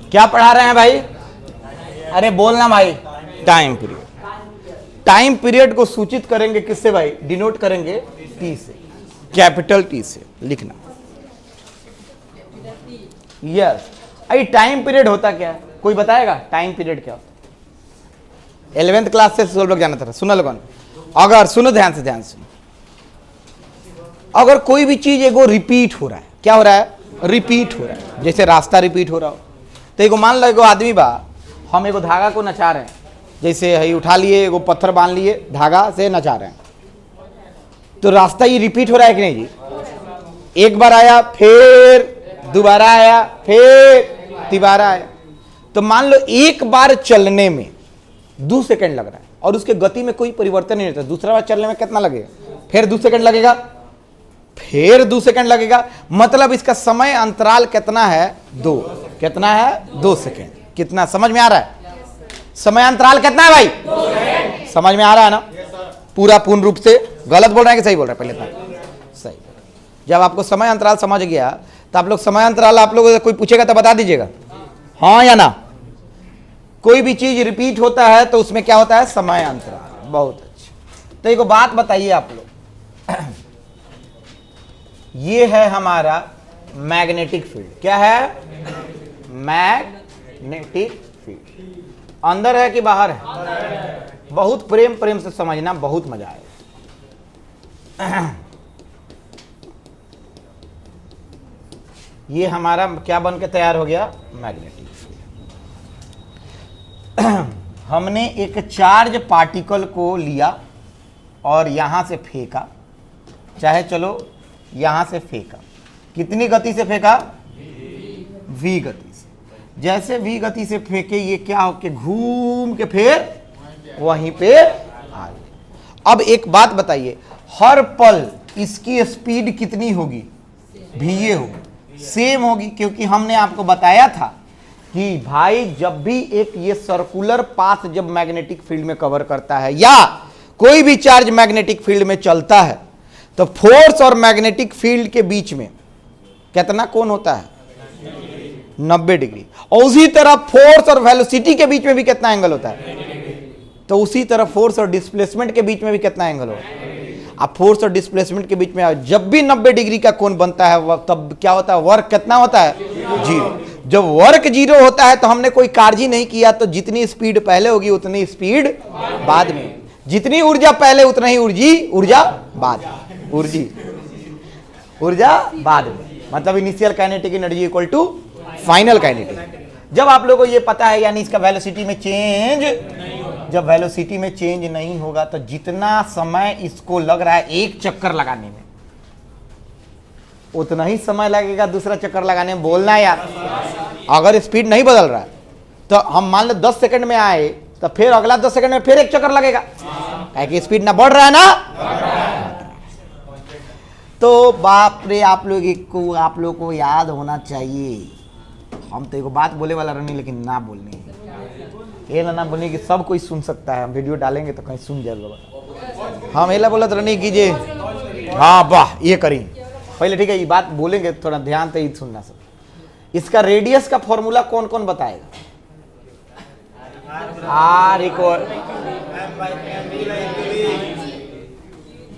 क्या पढ़ा रहे हैं भाई? अरे बोलना भाई। Time period. टाइम पीरियड को सूचित करेंगे किससे भाई? डिनोट करेंगे टी से, कैपिटल टी से लिखना। यस। अरे टाइम पीरियड होता क्या है? कोई बताएगा टाइम पीरियड क्या होता है? 11th क्लास से सब लोग जानते थे। सुनो लोगों, अगर सुनो ध्यान से सुनो, अगर कोई भी चीज एगो रिपीट हो रहा है, क्या हो रहा है? रिपीट हो रहा है। जैसे रास्ता रिपीट हो रहा हो, तो एगो मान लो एगो आदमी बा, हम एगो धागा को नचा रहे हैं, जैसे है उठा लिए एगो पत्थर बांध लिए, धागा से नचा रहे हैं, तो रास्ता ये रिपीट हो रहा है कि नहीं जी? एक बार आया, फिर दोबारा आया, फिर तिबारा आया। तो मान लो एक बार चलने में 2 सेकंड लग रहा है और उसके गति में कोई परिवर्तन नहीं होता। दूसरा बार चलने में कितना लगेगा? फिर 2 सेकंड लगेगा, फिर 2 सेकंड लगेगा। मतलब इसका समय अंतराल कितना है? 2। कितना है? 2 सेकंड। कितना समझ में आ रहा है? समय अंतराल कितना है भाई? 2 सेकंड। समझ में आ रहा है ना? पूरा पूर्ण रूप से। गलत बोल रहे हैं कि सही बोल रहे हैं? पहले सही। जब आपको समय अंतराल समझ गया तो आप लोग समय अंतराल, आप लोग कोई पूछेगा तो बता दीजिएगा हाँ या ना। कोई भी चीज रिपीट होता है तो उसमें क्या होता है? समय अंतराल। बहुत अच्छा। तो एक बात बताइए आप लोग, ये है हमारा मैग्नेटिक फील्ड। क्या है? Magnetic field. अंदर है कि बाहर है? बहुत प्रेम से समझना, बहुत मजा आएगा। ये हमारा क्या बन के तैयार हो गया? Magnetic field. हमने एक चार्ज पार्टिकल को लिया और यहां से फेंका, चाहे चलो यहां से फेंका। कितनी गति से फेंका? v गति से। जैसे v गति से फेंके, ये क्या हो के घूम के फिर वहीं पे आ गया। अब एक बात बताइए, हर पल इसकी स्पीड कितनी होगी? va होगी, सेम होगी, क्योंकि हमने आपको बताया था कि भाई जब भी एक ये सर्कुलर पाथ जब मैग्नेटिक फील्ड में कवर करता है या कोई भी चार्ज मैग्नेटिक फील्ड में चलता है, तो फोर्स और मैग्नेटिक फील्ड के बीच में कितना कोण होता है? 90 डिग्री। और उसी तरह फोर्स और वेलोसिटी के बीच में भी कितना एंगल होता है? तो उसी तरह फोर्स और डिस्प्लेसमेंट के बीच में भी कितना एंगल होता है? अब फोर्स और डिस्प्लेसमेंट के बीच में जब भी 90 डिग्री का कोण बनता है, तब क्या होता है? वर्क कितना होता है? 0। जब वर्क 0 होता है तो हमने कोई कार्य ही नहीं किया, तो जितनी स्पीड पहले होगी उतनी स्पीड बाद में, जितनी ऊर्जा पहले उतना ही ऊर्जा बाद, ऊर्जा बाद में। मतलब initial kinetic energy equal to final kinetic. जब आप लोगों को ये पता है, यानी इसका वेलोसिटी में चेंज, जब वेलोसिटी में चेंज नहीं होगा तो जितना समय इसको लग रहा है एक चक्कर लगाने में, उतना ही समय लगेगा दूसरा चक्कर लगाने में। बोलना यार, अगर स्पीड नहीं बदल रहा है तो हम मान लो 10 सेकंड में आए, तो फिर अगला 10 सेकंड में फिर एक चक्कर लगेगा, क्योंकि स्पीड ना बढ़ रहा है ना। तो बाप रे, आप लोग को याद होना चाहिए। हम तो एक बात बोले वाला रहने, लेकिन ना बोलने, ये ना बोलने की सब कोई सुन सकता है। हम वीडियो डालेंगे तो कहीं सुन जाएगा। हम एला बोलत रहने कीजिए, हाँ वाह ये करी पहले, ठीक है ये बात बोलेंगे, थोड़ा ध्यान से ही सुनना सब। इसका रेडियस का फॉर्मूला कौन कौन बताएगा?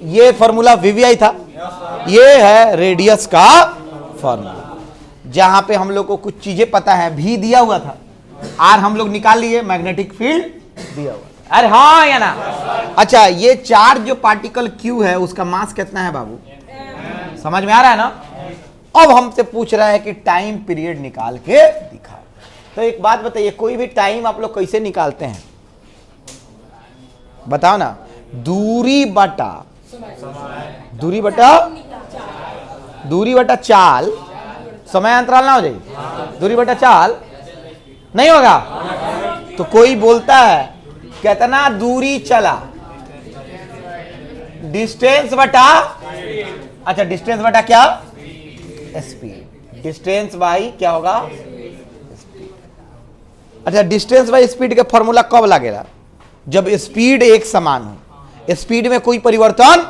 ये फॉर्मूला वीवीआई था, ये है रेडियस का फॉर्मूला। जहां पे हम लोग को कुछ चीजें पता है, भी दिया हुआ था, आर हम लोग निकाल लिए, मैग्नेटिक फील्ड दिया हुआ। अरे हाँ या ना? अच्छा, ये चार्ज जो पार्टिकल क्यू है उसका मास कितना है बाबू? समझ में आ रहा है ना? अब हमसे पूछ रहा है कि टाइम पीरियड निकाल के दिखाओ। तो एक बात बताइए, कोई भी टाइम आप लोग कैसे निकालते हैं? बताओ ना। दूरी बटा चाल, समय अंतराल ना हो जाए, दूरी बटा चाल नहीं होगा। तो कोई बोलता है कितना दूरी चला, डिस्टेंस बटा, अच्छा डिस्टेंस बटा क्या? स्पीड। डिस्टेंस बाई क्या होगा? स्पीड। अच्छा, डिस्टेंस बाई स्पीड का फॉर्मूला कब लगेगा? जब स्पीड एक समान हो, स्पीड में कोई परिवर्तन,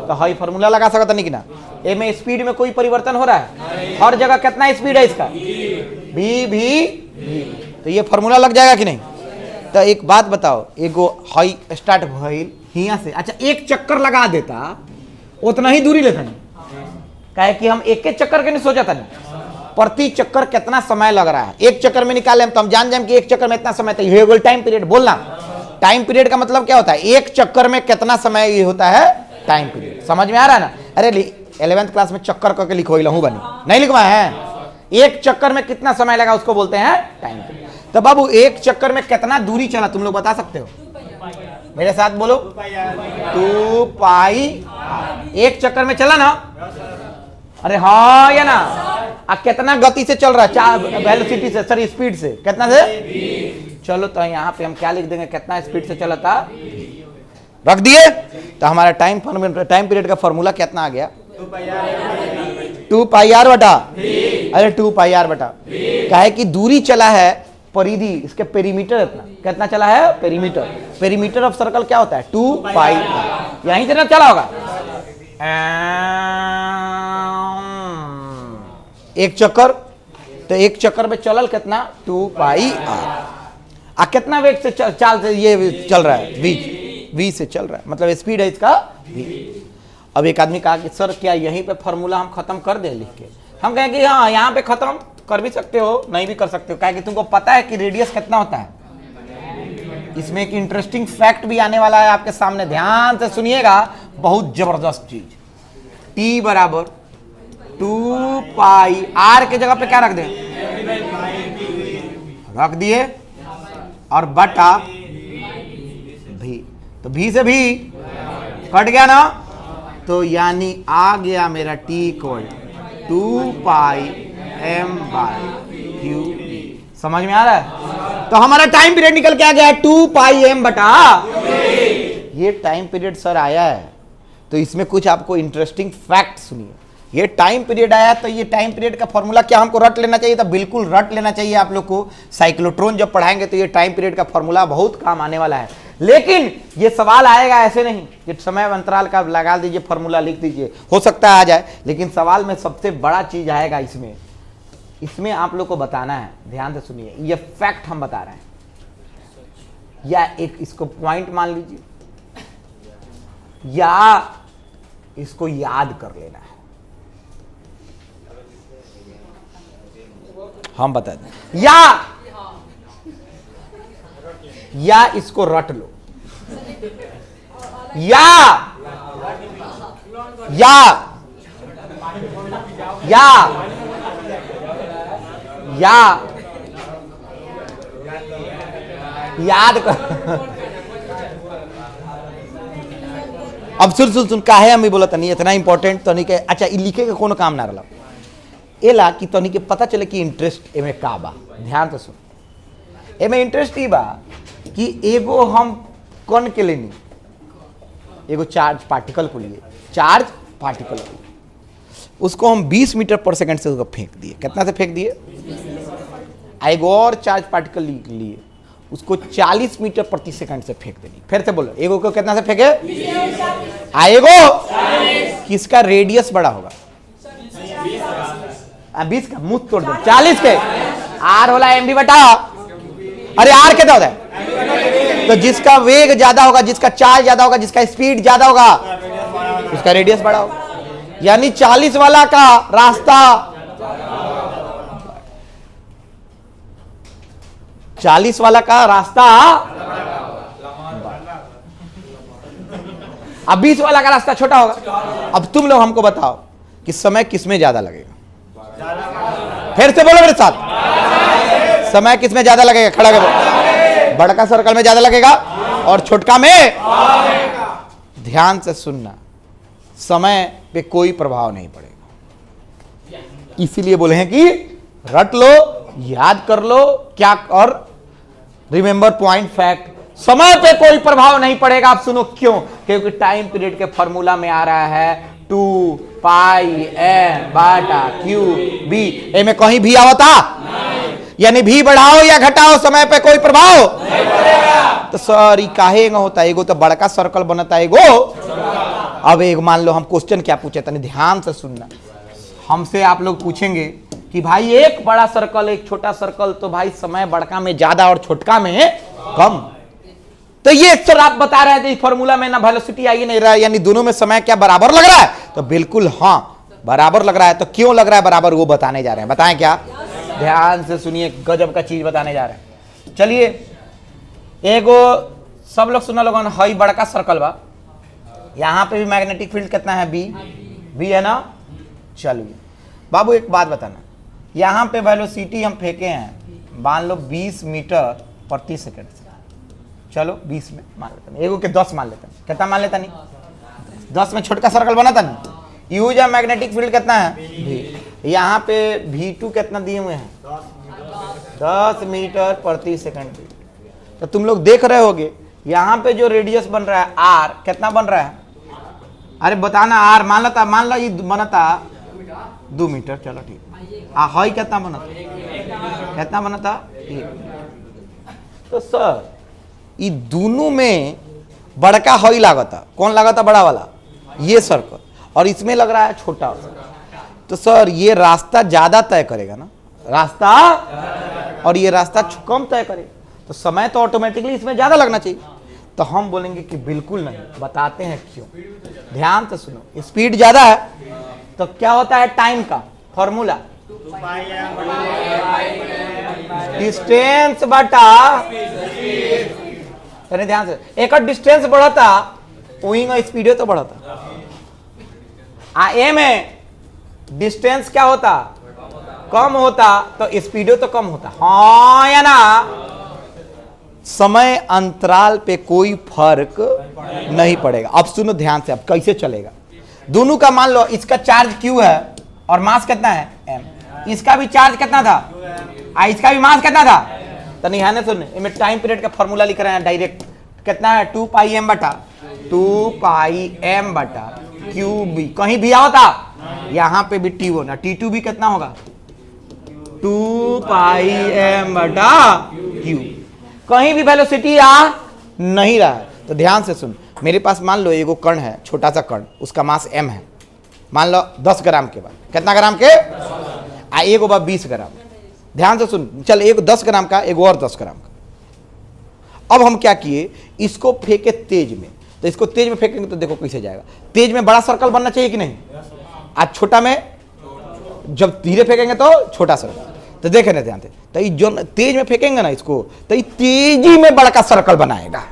तो हाई फार्मूला लगा सकता नहीं कि ना। ए में स्पीड में कोई परिवर्तन हो रहा है, हर जगह कितना स्पीड है इसका, भी भी। तो ये फार्मूला लग जाएगा कि नहीं। तो एक बात बताओ, एगो हाई स्टार्ट भइल हियां से, अच्छा एक चक्कर लगा देता उतना ही दूरी लेता नहीं, काहे कि हम एक चक्कर के नहीं सोचा था नहीं, प्रति चक्कर कितना समय लग रहा है, एक चक्कर में निकाले तो हम जान जाए कि एक चक्कर में इतना समय था। ये टाइम पीरियड बोलना, टाइम पीरियड का मतलब क्या होता है, एक चक्कर में कितना समय ये होता है टाइम पीरियड। समझ में आ रहा है ना। अरे 11th क्लास में चक्कर करके लिखो लहू बनी नहीं लिखवाए हैं, एक चक्कर में कितना समय लगा उसको बोलते हैं टाइम पीरियड। तो बाबू एक चक्कर में कितना दूरी चला तुम लोग बता सकते हो, मेरे साथ बोलो, 2 पाई। एक चक्कर में चला ना, अरे हाँ या ना। कितना गति से चल रहा है, वेलोसिटी से, सॉरी स्पीड से, कितना से। चलो तो यहाँ पे हम क्या लिख देंगे, कितना स्पीड से चला था, रख दिए। तो हमारा टाइम पीरियड का फॉर्मूला कितना आ गया, 2 पाई आर बटा, अरे 2 पाई आर बटा, काहे कि दूरी चला है परिधि, इसके पेरीमीटर इतना, कितना चला है पेरीमीटर। पेरीमीटर ऑफ सर्कल क्या होता है 2 पाई, यहीं से ना चला होगा। एक चक्कर, तो एक चक्कर में चलल कितना 2 पाई आर। कितना वेग से चाल से ये चल रहा है, वी से चल रहा है, मतलब स्पीड है इसका v। अब एक आदमी कहा कि सर क्या यहीं पे फॉर्मूला हम खत्म कर दें लिख के। हम कहें कि हाँ यहाँ पे खत्म कर भी सकते हो, नहीं भी कर सकते हो, कि तुमको पता है कि रेडियस कितना होता है। इसमें एक इंटरेस्टिंग फैक्ट भी आने वाला है आपके सामने, ध्यान से सुनिएगा, बहुत जबरदस्त चीज। t बराबर 2 पाई आर के जगह पे क्या रख दें, रख दिए, और बटा भी, तो भी से भी कट गया ना, तो यानी आ गया मेरा t equal 2 pi m by Q. समझ में आ रहा है। तो हमारा टाइम पीरियड निकल के आ गया है 2 पाई m बटा। ये टाइम पीरियड सर आया है, तो इसमें कुछ आपको इंटरेस्टिंग फैक्ट सुनिए। ये टाइम पीरियड आया, तो ये टाइम पीरियड का फॉर्मूला क्या हमको रट लेना चाहिए, तो बिल्कुल रट लेना चाहिए आप लोग को। साइक्लोट्रॉन जब पढ़ाएंगे तो ये टाइम पीरियड का फॉर्मूला बहुत काम आने वाला है। लेकिन ये सवाल आएगा ऐसे नहीं कि समय अंतराल का लगा दीजिए फॉर्मूला लिख दीजिए, हो सकता है आ जाए, लेकिन सवाल में सबसे बड़ा चीज आएगा इसमें आप लोग को बताना है। ध्यान से सुनिए, ये फैक्ट हम बता रहे हैं, या एक इसको पॉइंट मान लीजिए, या इसको याद कर लेना है। हम बता दें, या इसको रट लो, या याद कर। अब सुन काहे हम भी बोला नहीं इतना इंपॉर्टेंट तो नहीं के, अच्छा लिखे के कोनो काम ना रहा एला कि तोनी के पता चले कि इंटरेस्ट एमे का बा। ध्यान से सुन, एमे इंटरेस्ट ई बा कि एगो हम कण के लेनी, एगो चार्ज पार्टिकल को लिए, चार्ज पार्टिकल को उसको हम 20 मीटर पर सेकंड से उसको फेंक दिए। कितना से फेंक दिए, एगो और चार्ज पार्टिकल लिए उसको 40 मीटर प्रति सेकंड से फेंक देनी। फिर से बोलो, एगो को कितना से फेंके, एगो किसका रेडियस बड़ा होगा, 20 का मुंह तोड़ दो, 40 के आर होला एम बी बटा, अरे आर कितना होता है, तो जिसका वेग ज्यादा होगा, जिसका चार्ज ज्यादा होगा, जिसका स्पीड ज्यादा होगा उसका रेडियस बड़ा होगा। यानी 40 वाला का रास्ता, 40 वाला का रास्ता, अब 20 वाला का रास्ता छोटा होगा। अब तुम लोग हमको बताओ कि समय किसमें ज्यादा लगेगा, फिर से बोलो मेरे साथ, समय किसमें ज्यादा लगेगा, खड़ा करो, बड़का सर्कल में ज्यादा लगेगा और छोटका में। ध्यान से सुनना, समय पे कोई प्रभाव नहीं पड़ेगा, इसीलिए बोले हैं कि रट लो, याद कर लो क्या, और रिमेंबर पॉइंट फैक्ट, समय पे कोई प्रभाव नहीं पड़ेगा। आप सुनो क्यों, क्योंकि टाइम पीरियड के फॉर्मूला में आ रहा है 2 पाई m बटा क्यू बी। ए में कहीं भी आवता, यानी भी बढ़ाओ या घटाओ समय पे कोई प्रभाव नहीं पड़ेगा। तो सर काहे न होता, एगो तो बड़का सर्कल बनता, एगो अब एक मान लो हम क्वेश्चन क्या पूछे, तनी ध्यान से सुनना। हमसे आप लोग पूछेंगे कि भाई एक बड़ा सर्कल एक छोटा सर्कल, तो भाई समय बड़का में ज्यादा और छोटका में कम, तो ये सर आप बता रहे थे फॉर्मूला में ना वेलोसिटी आई नहीं रहा है, यानी दोनों में समय क्या बराबर लग रहा है? तो बिल्कुल हाँ बराबर लग रहा है। तो क्यों लग रहा है बराबर, वो बताने जा रहे हैं। बताएं क्या? ध्यान से सुनिए, गजब का चीज बताने जा रहे हैं। चलिए एगो सब लोग सुना लोगों, हई बड़का सर्कल बा, यहां पे भी मैग्नेटिक फील्ड कितना है? बी है ना। चलिए बाबू एक बात बताना, यहां पे वेलोसिटी हम फेंके हैं मान लो 20 मीटर प्रति सेकंड से, चलो 20 में मान लेते हैं, एगो के 10 मान लेते हैं, कितना मान लेता नहीं? 10 में छोटका सर्कल बना था नहीं। यूज है मैग्नेटिक फील्ड कितना है? भी। यहाँ पे V2 कितना दिए हुए हैं? 10 मीटर प्रति सेकंड। तो तुम लोग देख रहे होगे यहाँ पे जो रेडियस बन रहा है R कितना बन रहा है? अरे बताना R, मान लो ये बनता 2 मीटर, चलो ठीक। हाई कितना बनता? कितना बनता? 1। तो सर ये दोनों में बड़का हाई लागता, कौन लागता? बड़ा वाला, ये सर्कल, और इसमें लग रहा है छोटा। तो सर ये रास्ता ज्यादा तय करेगा ना, रास्ता, और ये रास्ता कम तय करेगा, तो समय तो ऑटोमेटिकली इसमें ज्यादा लगना चाहिए। तो हम बोलेंगे कि बिल्कुल नहीं, बताते हैं क्यों। ध्यान से सुनो, स्पीड ज्यादा है तो क्या होता है? टाइम का फॉर्मूला डिस्टेंस बटा, ध्यान से, एक डिस्टेंस बढ़ता वही स्पीड तो बढ़ता। ए में डिस्टेंस क्या होता? कम होता, तो स्पीडो तो कम होता, हाँ या ना? समय अंतराल पे कोई फर्क नहीं पड़ेगा। अब सुनो ध्यान से, अब कैसे चलेगा? दोनों का मान लो इसका चार्ज Q है और मास कितना है? M। इसका भी चार्ज कितना था? इसका भी मास कितना था? तो नहीं है ना, सुन, इनमें टाइम पीरियड का फॉर्मूला लिख रहे हैं डायरेक्ट, कितना है? 2 पाई m बटा QB। कहीं भी आओ था, यहां पे भी T होना, T2 भी कितना होगा? 2 पाई m बटा Q। कहीं भी वेलोसिटी आ नहीं रहा है। तो ध्यान से सुन, मेरे पास मान लो एगो कण है, छोटा सा कण, उसका मास m है, मान लो 10 ग्राम के बाद, कितना ग्राम के? एगो बा 20 ग्राम। ध्यान से सुन, चल एक 10 ग्राम का, एक और 10 ग्राम का। अब हम क्या किए, इसको फेंके तेज में, तो इसको तेज में फेंकेंगे तो देखो कैसे जाएगा। तेज में बड़ा सर्कल बनना चाहिए कि नहीं? आज छोटा में जब धीरे फेंकेंगे तो छोटा सर्कल। तो देखे ना ध्यान से, तो ये जो तेज में फेंकेंगे ना इसको, तो ये तेजी में बड़ा सर्कल बनाएगा,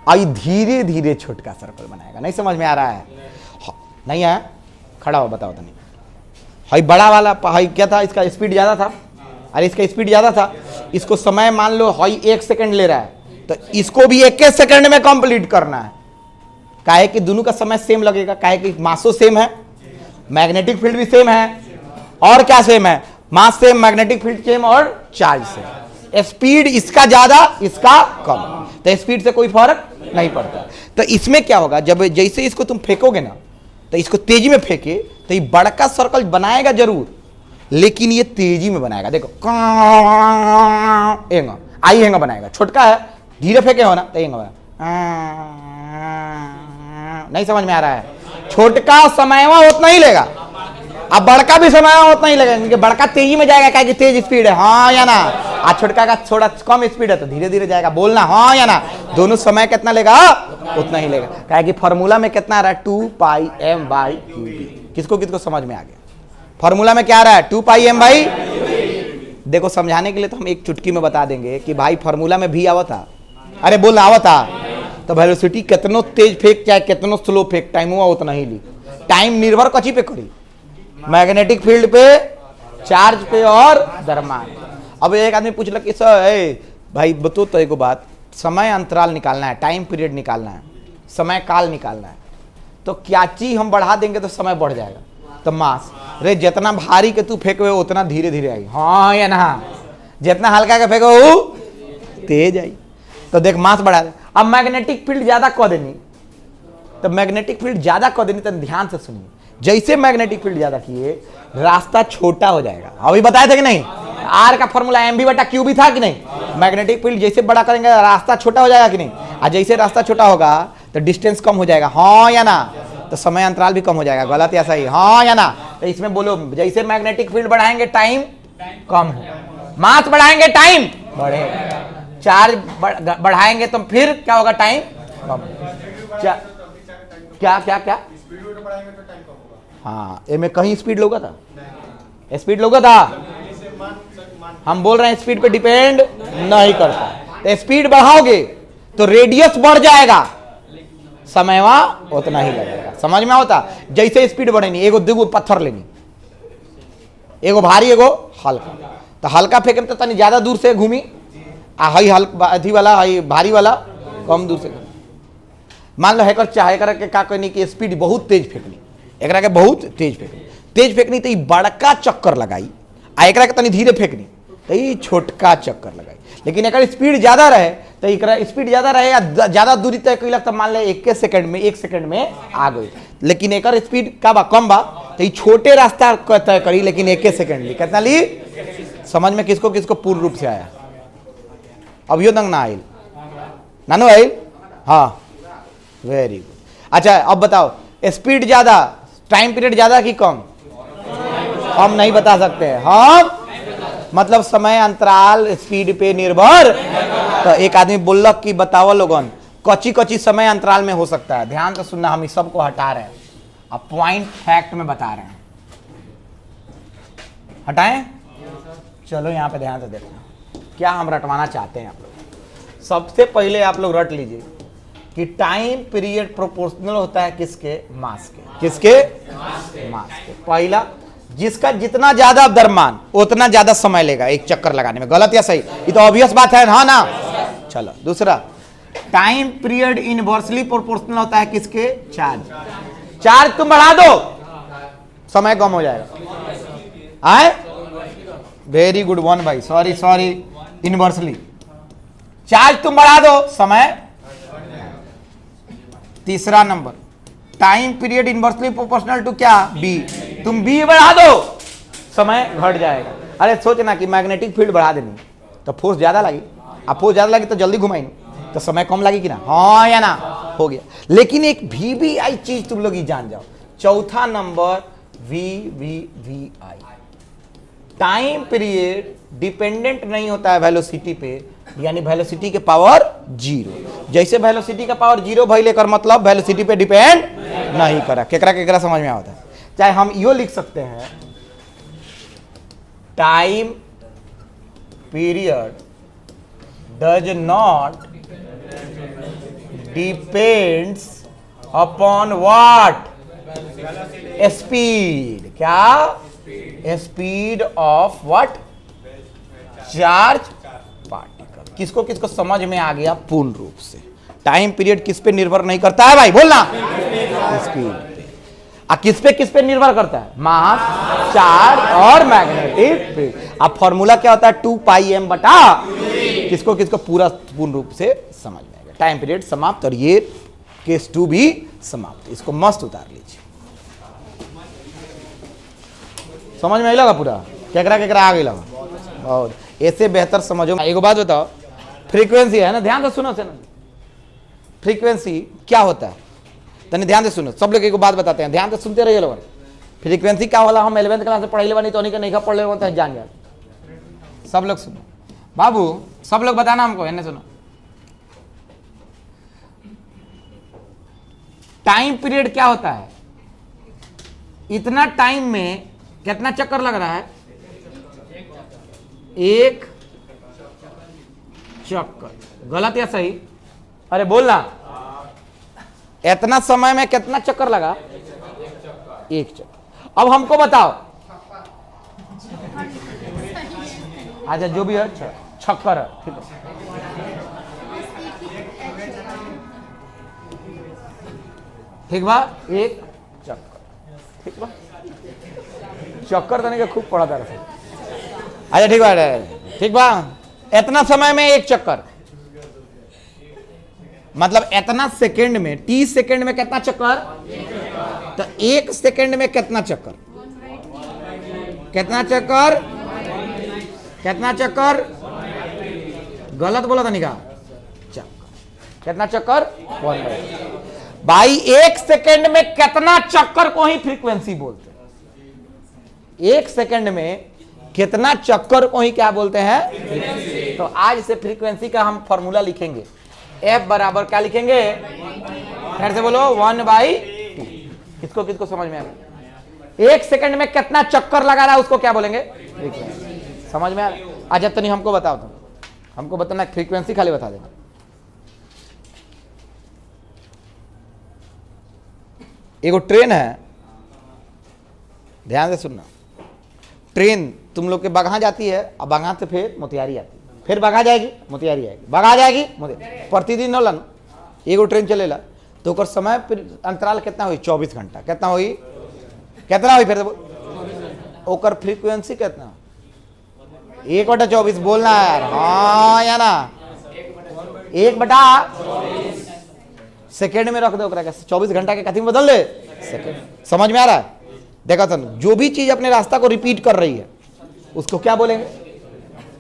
और धीरे धीरे छोटा सर्कल बनाएगा। नहीं समझ में आ रहा है? नहीं आया? खड़ा हो बताओ। तो नहीं, हाई बड़ा वाला हाई क्या था? इसका स्पीड ज्यादा था, अरे इसका स्पीड ज्यादा था, इसको समय मान लो हाई 1 सेकंड ले रहा है, तो इसको भी 1 सेकंड में कंप्लीट करना है। काहे कि दोनों का समय सेम लगेगा, काहे कि मासो सेम है, मैग्नेटिक फील्ड भी सेम है, और क्या सेम है? Mass same, magnetic field same, और चार्ज सेम। स्पीड इसका ज्यादा इसका कम, तो स्पीड से कोई फर्क नहीं पड़ता। तो इसमें क्या होगा, जब जैसे इसको तुम फेंकोगे ना, तो इसको तेजी में फेंके तो ये बड़का सर्कल बनाएगा जरूर, लेकिन ये तेजी में बनाएगा। देखो आई हैंगा बनाएगा, छोटका है, धीरे फेंके हो ना तो हैंगा। नहीं समझ में आ रहा है? छोटका समय उतना ही लेगा, अब बड़का भी समय उतना ही लगेगा, क्योंकि बड़का तेजी में जाएगा, क्या कि तेज स्पीड है, हाँ या ना? आज छोटका का थोड़ा कम स्पीड है तो धीरे धीरे जाएगा। बोलना हाँ या ना? दोनों समय कितना लेगा? उतना ही लेगा। क्या कि फॉर्मूला में कितना आ रहा है? 2 पाई m बाई QB। किसको किसको समझ में आ गया? फॉर्मूला में क्या आ रहा है? 2 पाई m बाई। देखो समझाने के लिए तो हम एक चुटकी में बता देंगे कि भाई फॉर्मूला में भी आवत था, अरे बोल आवत था, तो वेलोसिटी कितनो तेज फेंक चाहे कितनो स्लो फेंक, टाइम हुआ उतना ही ली। टाइम निर्भर कची पे करी? मैग्नेटिक फील्ड पे, चार्ज पे, और द्रव्यमान। अब एक आदमी पूछ लग कि सर भाई बतो तो एक बात, समय अंतराल निकालना है, टाइम पीरियड निकालना है, समय काल निकालना है, तो क्या चीज हम बढ़ा देंगे तो समय बढ़ जाएगा? तो मास, रे जितना भारी के तू फेंको उतना धीरे धीरे आएगी, हाँ या ना? जितना हल्का के फेंको वो तेज आई। तो देख मास बढ़ा दे। अब मैग्नेटिक फील्ड ज्यादा कर देनी, तो मैग्नेटिक फील्ड ज्यादा कर देनी, तो ध्यान से सुनिए, जैसे मैग्नेटिक फील्ड ज्यादा किए रास्ता छोटा हो जाएगा। अभी बताए थे कि नहीं? आर का फॉर्मूला एम बी बटा क्यू भी था कि नहीं? मैग्नेटिक फील्ड जैसे बड़ा करेंगे रास्ता छोटा हो जाएगा कि नहीं? और जैसे रास्ता छोटा होगा तो डिस्टेंस कम हो जाएगा, हाँ या ना? तो समय अंतराल भी कम हो जाएगा। गलत या सही? हाँ या ना? तो इसमें बोलो, जैसे मैग्नेटिक फील्ड बढ़ाएंगे टाइम कम हो, मास बढ़ाएंगे टाइम बढ़ेगा, चार्ज बढ़ाएंगे तो फिर क्या होगा? टाइम कम। क्या क्या क्या? हाँ, में कहीं स्पीड लोगा था, स्पीड लोगा था। हम बोल रहे हैं स्पीड पे डिपेंड नहीं करता। तो स्पीड बढ़ाओगे तो रेडियस बढ़ जाएगा, समय वहां उतना ही लगेगा। समझ में होता? जैसे स्पीड बढ़ेनी, एगो दूगो पत्थर लेनी, एगो भारी एगो हल्का, तो हल्का फेंके तो तनी ज्यादा दूर से घूमी, हई हल्का अथी वाला, हई भारी वाला कम दूर से घूमी। मान लो हैकर चाहे के का कहनी कि स्पीड बहुत तेज फेंकनी, एकरा के बहुत तेज फेंकनी तो बड़का चक्कर लगाई, आ एकरा के तनी धीरे फेंकनी तो ये छोटका चक्कर लगाई। लेकिन एक स्पीड ज्यादा रहे तो एक स्पीड ज्यादा रहे या ज्यादा दूरी तय कैलक तो मान ले एक सेकंड में आ गई। लेकिन एक स्पीड का बा कम बा तो ये छोटे रास्ता तय करी, लेकिन एक सेकंड ली। कितना ली? समझ में किसको किसको पूर्ण रूप से आया? अभियो तक ना आयल? नानू आयल? हाँ, वेरी गुड। अच्छा अब बताओ, स्पीड ज्यादा, टाइम पीरियड ज्यादा कि कम? हम नहीं बता सकते हैं हम, मतलब समय अंतराल स्पीड पे निर्भर। तो एक आदमी बोलक कि बताओ लोगन कच्ची कच्ची समय अंतराल में हो सकता है। ध्यान से सुनना, हम इस सबको हटा रहे हैं, अब पॉइंट फैक्ट में बता रहे हैं। हटाएं? चलो यहां पे ध्यान से देखना क्या हम रटवाना चाहते हैं आप लोग। सबसे पहले आप लोग रट लीजिए कि टाइम पीरियड प्रोपोर्शनल होता है किसके? मास के। किसके? मास के। पहला, जिसका जितना ज्यादा द्रव्यमान उतना ज्यादा समय लेगा एक चक्कर लगाने में। गलत या सही? ये तो ऑब्वियस बात है, हाँ ना? चलो दूसरा, टाइम पीरियड इनवर्सली प्रोपोर्शनल होता है किसके? चार्ज। चार्ज तुम बढ़ा दो समय कम हो जाएगा। आए? वेरी गुड वन भाई, सॉरी इनवर्सली। चार्ज तुम बढ़ा दो समय। तीसरा नंबर, time period inversely proportional to क्या? बी। तुम बी बढ़ा दो समय घट जाएगा। अरे सोचना कि मैग्नेटिक फील्ड बढ़ा देनी तो फोर्स ज्यादा लगी, अब फोर्स ज्यादा लगी तो जल्दी घुमाएंगे तो समय कम लगी कि ना? हाँ या ना? हो गया। लेकिन एक VVI चीज तुम लोग ही जान जाओ। चौथा number VVI, time period dependent नहीं होता है वेलोसिटी पे, यानी वेलोसिटी के पावर 0। जैसे वेलोसिटी का पावर 0 भइले कर मतलब वेलोसिटी पे डिपेंड नहीं करा। केकरा केकरा समझ में आता है? चाहे हम यो लिख सकते हैं, time period does not depends upon what? Speed. क्या? Speed of what? Charge particle. किसको किसको समझ में आ गया पूर्ण रूप से? टाइम पीरियड किस पे निर्भर नहीं करता है भाई? बोलना। स्पीड पे। किस पे निर्भर करता है? मास, चार्ज और मैग्नेटिक फील्ड। अब फॉर्मूला क्या होता है? 2πm बटा। किसको किसको पूरा पूर्ण रूप से समझ में आएगा? टाइम पीरियड समाप्त और ये केस 2 भी समाप्त। इसको मस्त उतार लीजिए। समझ में आएगा पूरा? केकरा केकरा आ गया? बहुत। ऐसे बेहतर समझो। एक बात बताओ, फ्रीक्वेंसी है ना, ध्यान से सुनो। फ्रीक्वेंसी क्या होता है? तनी ध्यान से सुनो। सब लोग एक बात बताते हैं, ध्यान से सुनते रहिए लोग। फ्रीक्वेंसी क्या होला? हम 11th क्लास में पढ़ाई लेवा नहीं तो नहीं का पढ़ ले जान गया। सब लोग सुनो बाबू, सब लोग बताना हमको, इन्हें सुनो। टाइम पीरियड क्या होता है? इतना टाइम में कितना चक्कर लग रहा है? एक चक्कर। गलत या सही? अरे बोलना। इतना समय में कितना चक्कर लगा? एक चक्कर। अब हमको बताओ। अच्छा जो भी है छक्कर है, ठीक है। ठीक बा? एक चक्कर। ठीक बा? चक्कर तो नहीं, खूब पड़ा था। अच्छा ठीक बा, ठीक बा। इतना समय में एक चक्कर मतलब इतना सेकंड में, 30 सेकंड में कितना चक्कर? तो एक सेकंड में कितना चक्कर? कितना चक्कर? कितना चक्कर? गलत बोला था निका? चक्कर। कितना चक्कर? 1/8। भाई 1 सेकंड में कितना चक्कर को ही फ्रीक्वेंसी बोलते हैं? 1 सेकंड में कितना चक्कर को ही क्या बोलते हैं? तो आज से फ्रीक्वेंसी का हम फॉर्मूला लिखेंगे। F बराबर क्या लिखेंगे? फिर से बोलो 1/2। किसको किसको समझ में आ रहा? 1 सेकंड में कितना चक्कर लगा रहा है उसको क्या बोलेंगे? फ्रीक्वेंसी। समझ में आ रहा है? अच्छा तो नहीं, हमको बताओ, तुम हमको बताना, फ्रीक्वेंसी खाली बता देना। एगो ट्रेन है, ध्यान से सुनना। ट्रेन तुम लोग के बगहा जाती है, अब बगहा से फिर मोतिहारी आती है, फिर बगहा जाएगी मोतिहारी आएगी, बगहा जाएगी मोतिहारी, प्रतिदिन होलन एगो ट्रेन चलेला। तो ओकर समय अंतराल कितना हुई? 24 घंटा। कितना हुई? कितना हुई? फिर ओकर फ्रीक्वेंसी कितना? 1/24 बोलना है यार, हाँ या ना? 1/24 सेकेंड में रख दो, 24 घंटा के कथी में बदल दे? सेकेंड। समझ में आ रहा है? देखा था, जो भी चीज अपने रास्ता को रिपीट कर रही है उसको क्या बोलेंगे?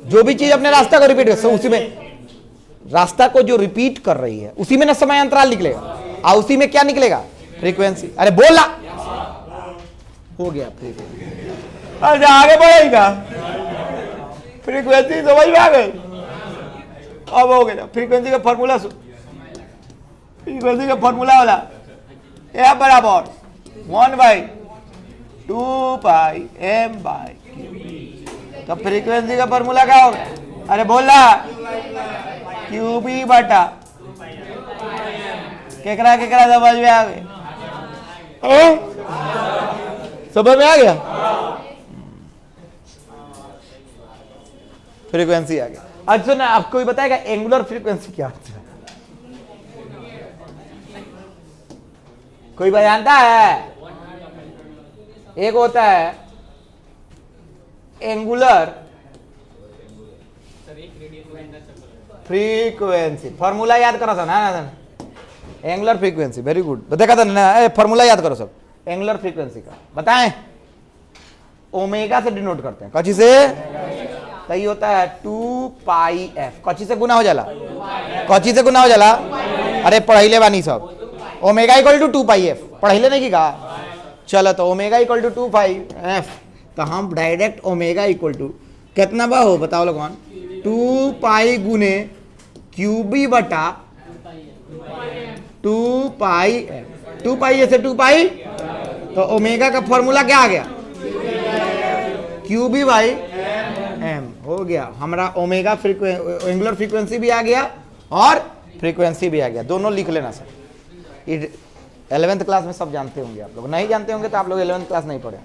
जो भी चीज अपने रास्ता को रिपीट कर, उसी में रास्ता को जो रिपीट कर रही है उसी में ना समय अंतराल निकलेगा, और उसी में क्या निकलेगा? फ्रीक्वेंसी। अरे बोला हो गया फ्रीक्वेंसी। अच्छा आगे बढ़ेगा, फ्रीक्वेंसी समझ में आ गई? अब हो गया फ्रीक्वेंसी का फॉर्मूला। फ्रीक्वेंसी का फॉर्मूला वाला F बराबर 1/2πm/q। तो फ्रीक्वेंसी का फॉर्मूला क्या होगा? अरे बोला QB बटा केकरा केकरा समझ में आ गया? समझ में आ गया? फ्रीक्वेंसी आ गया। अच्छा ना, आपको कोई बताएगा एंगुलर फ्रीक्वेंसी क्या होती है? कोई जानता है? एक होता है एंगुलर फ्रीक्वेंसी। फॉर्मूला याद करो सब ना, एंगुलर फ्रीक्वेंसी। वेरी गुड, देखा था ना? फॉर्मूला याद करो सब एंगुलर फ्रीक्वेंसी का। बताएं, ओमेगा से डिनोट करते हैं। कौची से? तो ये होता है 2πf। कौची से गुना हो जाला? कौची से गुना हो जाला? अरे पढ़ाई बानी सब। ओमेगा इक्वल टू 2πf पढ़ाई नहीं की कहा? चलो तो ओमेगा इक्वल टू 2πf, तो हम डायरेक्ट ओमेगा इक्वल टू कितना बा हो बताओ लोगों? 2π गुने QB बटा 2πf। 2π से 2π, तो ओमेगा का फॉर्मूला क्या आ गया? QB/m हो गया। हमारा ओमेगा एंगुलर फ्रीक्वेंसी भी आ गया और फ्रीक्वेंसी भी आ गया, दोनों लिख लेना सर। 11th क्लास में सब जानते होंगे, आप लोग नहीं जानते होंगे तो आप लोग 11th क्लास नहीं पढ़े।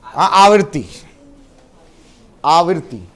हाँ, आवृत्ति। आवृत्ति